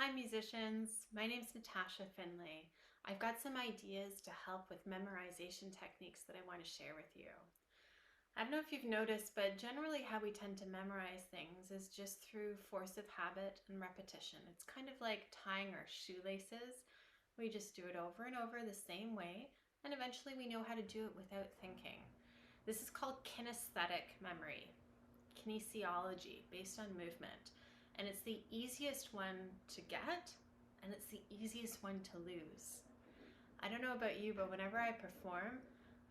Hi musicians, my name's Natasha Finlay. I've got some ideas to help with memorization techniques that I want to share with you. I don't know if you've noticed, but generally how we tend to memorize things is just through force of habit and repetition. It's kind of like tying our shoelaces. We just do it over and over the same way, and eventually we know how to do it without thinking. This is called kinesthetic memory, kinesiology, based on movement. And it's the easiest one to get, and it's the easiest one to lose. I don't know about you, but whenever I perform,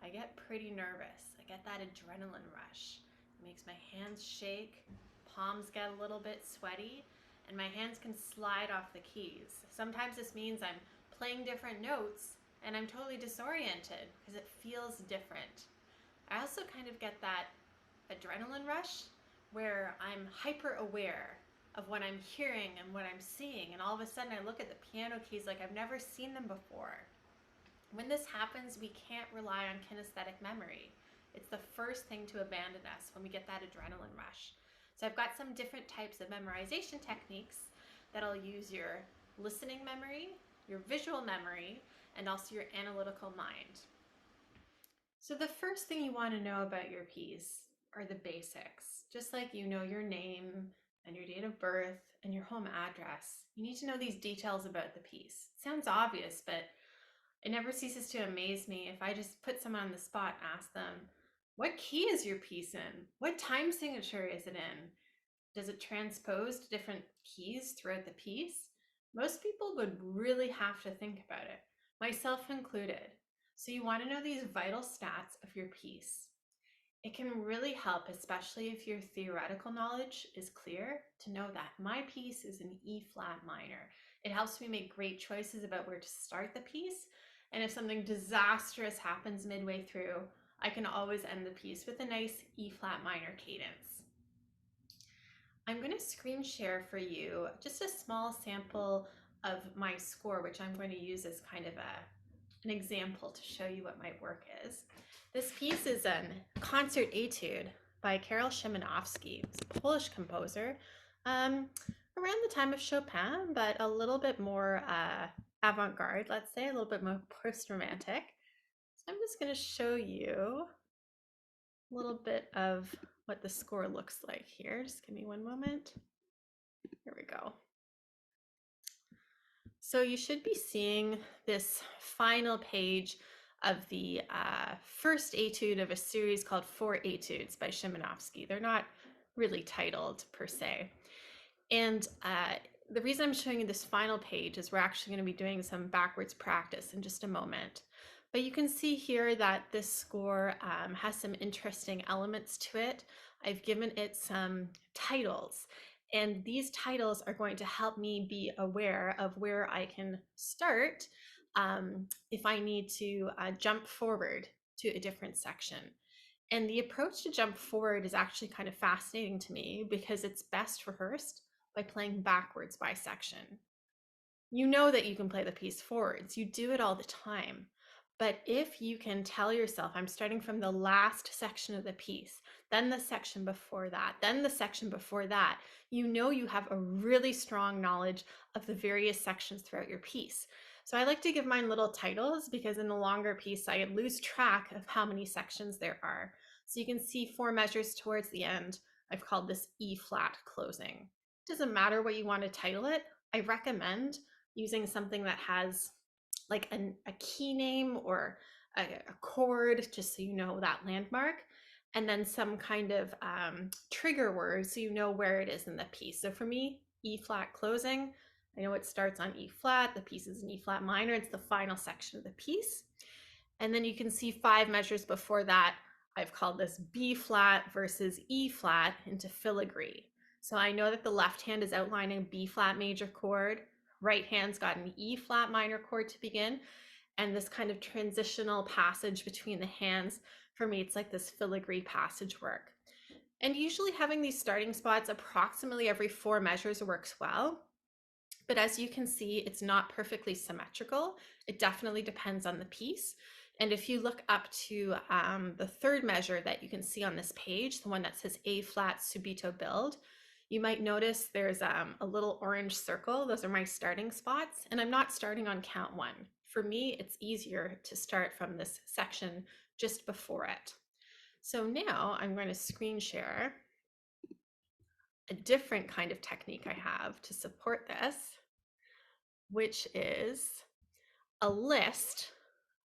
I get pretty nervous. I get that adrenaline rush. It makes my hands shake, palms get a little bit sweaty, and my hands can slide off the keys. Sometimes this means I'm playing different notes and I'm totally disoriented because it feels different. I also kind of get that adrenaline rush where I'm hyper aware of what I'm hearing and what I'm seeing, and all of a sudden I look at the piano keys like I've never seen them before. When this happens, we can't rely on kinesthetic memory. It's the first thing to abandon us when we get that adrenaline rush. So I've got some different types of memorization techniques that'll use your listening memory, your visual memory, and also your analytical mind. So the first thing you want to know about your piece are the basics. Just like you know your name and your date of birth and your home address, you need to know these details about the piece. It sounds obvious, but it never ceases to amaze me if I just put someone on the spot and ask them, what key is your piece in? What time signature is it in? Does it transpose to different keys throughout the piece? Most people would really have to think about it, myself included. So you want to know these vital stats of your piece. It can really help, especially if your theoretical knowledge is clear, to know that my piece is an E flat minor. It helps me make great choices about where to start the piece. And if something disastrous happens midway through, I can always end the piece with a nice E flat minor cadence. I'm going to screen share for you just a small sample of my score, which I'm going to use as kind of an example to show you what my work is. This piece is a concert etude by Karol Szymanowski. He's a Polish composer around the time of Chopin, but a little bit more avant-garde, let's say, a little bit more post-romantic. So I'm just going to show you a little bit of what the score looks like here. Just give me one moment. Here we go. So you should be seeing this final page of the first etude of a series called 4 Etudes by Szymanowski. They're not really titled per se. And the reason I'm showing you this final page is we're actually going to be doing some backwards practice in just a moment. But you can see here that this score has some interesting elements to it. I've given it some titles, and these titles are going to help me be aware of where I can start if I need to jump forward to a different section. And the approach to jump forward is actually kind of fascinating to me because it's best rehearsed by playing backwards by section. You know that you can play the piece forwards. You do it all the time. But if you can tell yourself, I'm starting from the last section of the piece, then the section before that, then the section before that, you know you have a really strong knowledge of the various sections throughout your piece. So I like to give mine little titles because in the longer piece, I lose track of how many sections there are. So you can see 4 measures towards the end. I've called this E flat closing. It doesn't matter what you want to title it. I recommend using something that has like a key name or a chord, just so you know that landmark, and then some kind of trigger word so you know where it is in the piece. So for me, E flat closing, I know it starts on E flat, the piece is an E flat minor, it's the final section of the piece. And then you can see 5 measures before that, I've called this B flat versus E flat into filigree. So I know that the left hand is outlining a B flat major chord, right hand's got an E flat minor chord to begin, and this kind of transitional passage between the hands, for me, it's like this filigree passage work. And usually having these starting spots approximately every 4 measures works well. But as you can see, it's not perfectly symmetrical. It definitely depends on the piece. And if you look up to the 3rd measure that you can see on this page, the one that says A flat subito build, You might notice there's a little orange circle. Those are my starting spots, and I'm not starting on count 1. For me, it's easier to start from this section just before it. So now I'm going to screen share a different kind of technique I have to support this, which is a list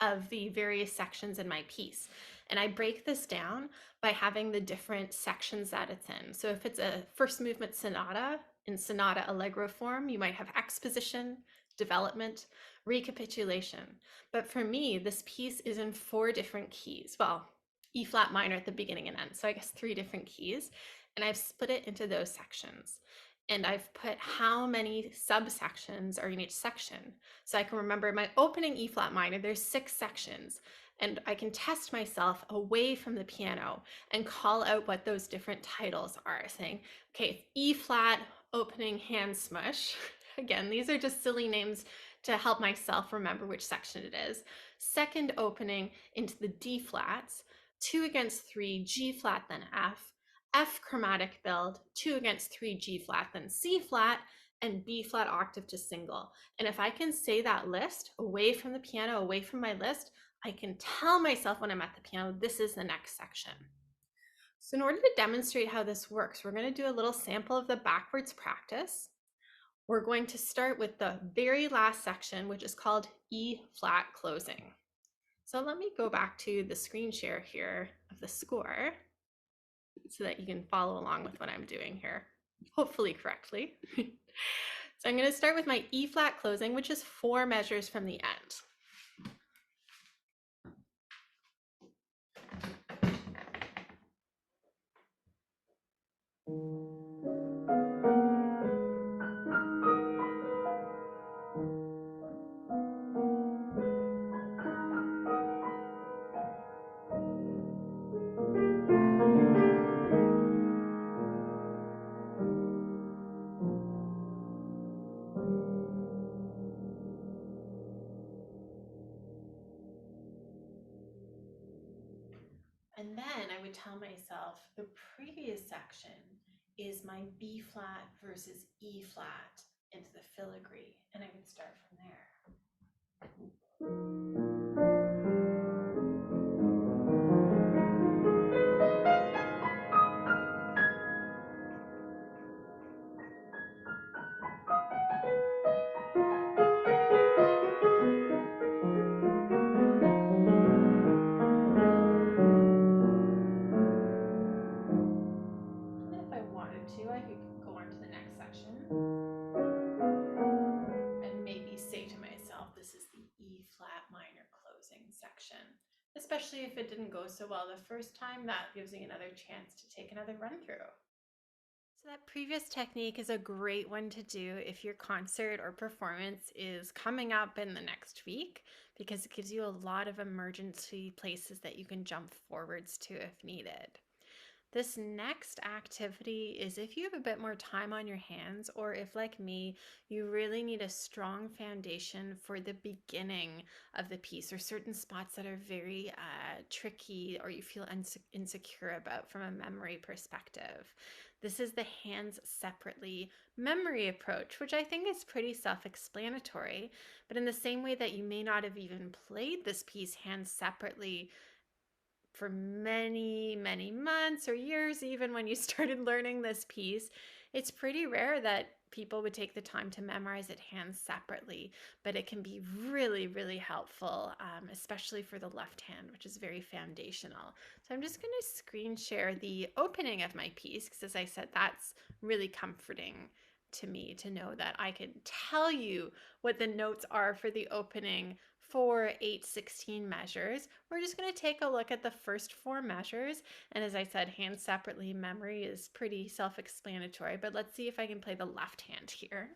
of the various sections in my piece. And I break this down by having the different sections that it's in. So if it's a first movement sonata in sonata allegro form, you might have exposition, development, recapitulation. But for me, this piece is in 4 different keys. Well, E flat minor at the beginning and end. So I guess 3 different keys. And I've split it into those sections. And I've put how many subsections are in each section. So I can remember my opening E flat minor, there's 6 sections, and I can test myself away from the piano and call out what those different titles are, saying, okay, E flat opening hand smush. Again, these are just silly names to help myself remember which section it is. Second opening into the D flats, 2 against 3, G flat, then F chromatic build, 2 against 3, G flat, then C flat, and B flat octave to single. And if I can say that list away from the piano, away from my list, I can tell myself when I'm at the piano, this is the next section. So in order to demonstrate how this works, we're going to do a little sample of the backwards practice. We're going to start with the very last section, which is called E flat closing. So let me go back to the screen share here of the score so that you can follow along with what I'm doing here, hopefully correctly. So I'm going to start with my E flat closing, which is 4 measures from the end. And then I would tell myself the previous section is my B flat versus E flat into the filigree, and I would start from there. And if I wanted to, I could go on to the next section and maybe say to myself, this is the E flat minor closing section. Especially if it didn't go so well the first time, that gives me another chance to take another run through. So that previous technique is a great one to do if your concert or performance is coming up in the next week, because it gives you a lot of emergency places that you can jump forwards to if needed. This next activity is if you have a bit more time on your hands, or if, like me, you really need a strong foundation for the beginning of the piece, or certain spots that are very tricky or you feel insecure about from a memory perspective. This is the hands separately memory approach, which I think is pretty self-explanatory, but in the same way that you may not have even played this piece hands separately for many, many months or years, even when you started learning this piece, it's pretty rare that people would take the time to memorize it hands separately, but it can be really, really helpful, especially for the left hand, which is very foundational. So I'm just going to screen share the opening of my piece, because as I said, that's really comforting to me to know that I can tell you what the notes are for the opening 4, 8, 16 measures. We're just going to take a look at the first 4 measures. And as I said, hands separately memory is pretty self-explanatory, but let's see if I can play the left hand here.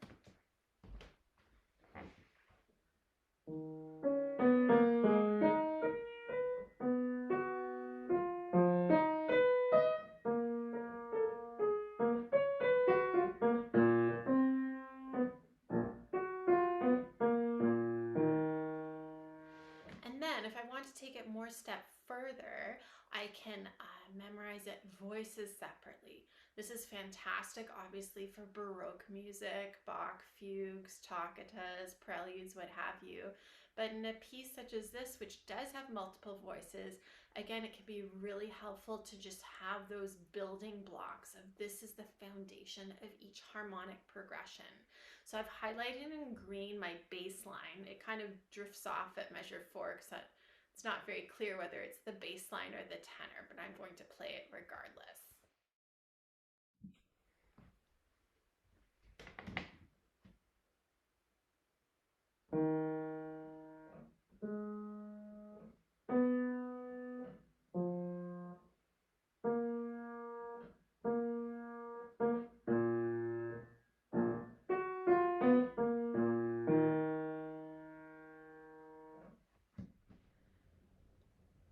And then if I want to take it more step further, I can memorize it voices separately. This is fantastic, obviously, for Baroque music, Bach fugues, toccatas, preludes, what have you. But in a piece such as this, which does have multiple voices, again, it can be really helpful to just have those building blocks of this is the foundation of each harmonic progression. So I've highlighted in green my bass line. It kind of drifts off at measure 4 because it's not very clear whether it's the bass line or the tenor, but I'm going to play it regardless.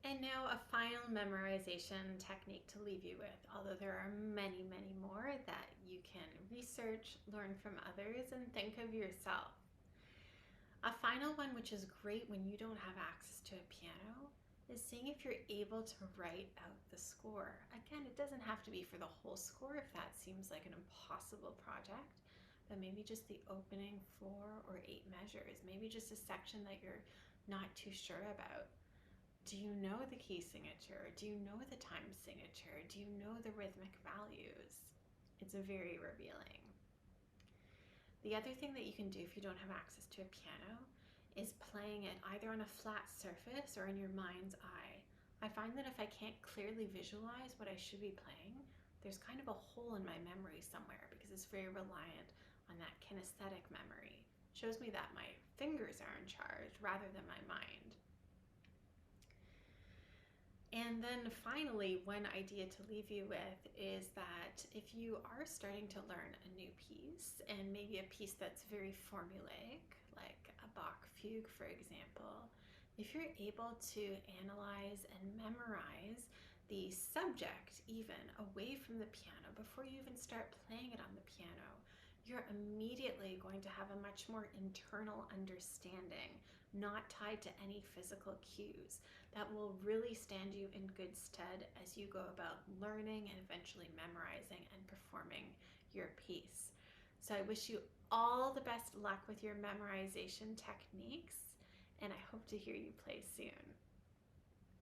And now a final memorization technique to leave you with, although there are many, many more that you can research, learn from others, and think of yourself. A final one, which is great when you don't have access to a piano, is seeing if you're able to write out the score. Again, it doesn't have to be for the whole score if that seems like an impossible project, but maybe just the opening 4 or 8 measures, maybe just a section that you're not too sure about. Do you know the key signature? Do you know the time signature? Do you know the rhythmic values? It's very revealing. The other thing that you can do if you don't have access to a piano is playing it either on a flat surface or in your mind's eye. I find that if I can't clearly visualize what I should be playing, there's kind of a hole in my memory somewhere because it's very reliant on that kinesthetic memory. It shows me that my fingers are in charge rather than my mind. And then finally, one idea to leave you with is that if you are starting to learn a new piece, and maybe a piece that's very formulaic, like a Bach fugue, for example, if you're able to analyze and memorize the subject even away from the piano before you even start playing it on the piano, you're immediately going to have a much more internal understanding, not tied to any physical cues, that will really stand you in good stead as you go about learning and eventually memorizing and performing your piece. So I wish you all the best luck with your memorization techniques, and I hope to hear you play soon.